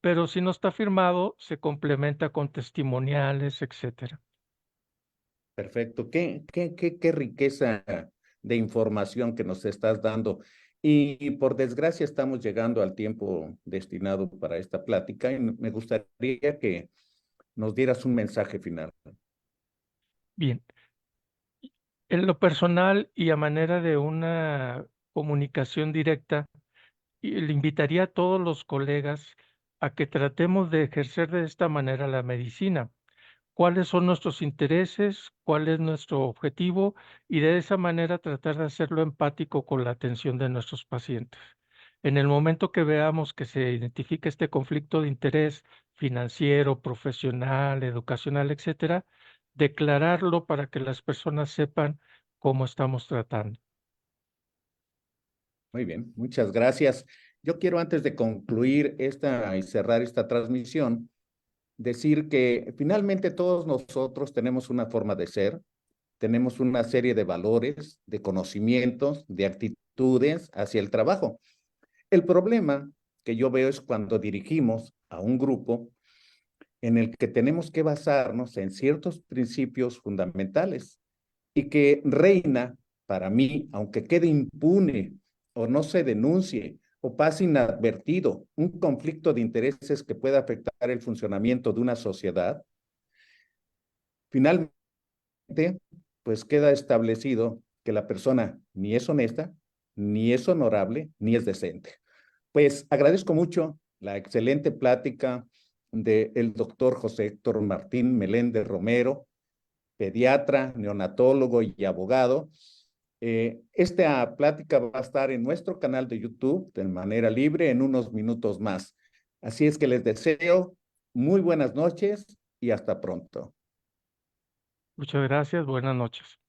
pero si no está firmado, se complementa con testimoniales, etcétera. Perfecto. Qué riqueza de información que nos estás dando. Y por desgracia estamos llegando al tiempo destinado para esta plática y me gustaría que nos dieras un mensaje final. Bien, en lo personal y a manera de una comunicación directa, y le invitaría a todos los colegas a que tratemos de ejercer de esta manera la medicina. ¿Cuáles son nuestros intereses? ¿Cuál es nuestro objetivo? Y de esa manera tratar de hacerlo empático con la atención de nuestros pacientes. En el momento que veamos que se identifica este conflicto de interés financiero, profesional, educacional, etcétera, declararlo para que las personas sepan cómo estamos tratando. Muy bien, muchas gracias. Yo quiero antes de concluir esta y cerrar esta transmisión, decir que finalmente todos nosotros tenemos una forma de ser, tenemos una serie de valores, de conocimientos, de actitudes hacia el trabajo. El problema que yo veo es cuando dirigimos a un grupo en el que tenemos que basarnos en ciertos principios fundamentales y que reina para mí, aunque quede impune o no se denuncie o pase inadvertido un conflicto de intereses que pueda afectar el funcionamiento de una sociedad, finalmente, pues queda establecido que la persona ni es honesta, ni es honorable, ni es decente. Pues agradezco mucho la excelente plática del doctor José Héctor Martín Meléndez Romero, pediatra, neonatólogo y abogado. Esta plática va a estar en nuestro canal de YouTube de manera libre en unos minutos más. Así es que les deseo muy buenas noches y hasta pronto. Muchas gracias. Buenas noches.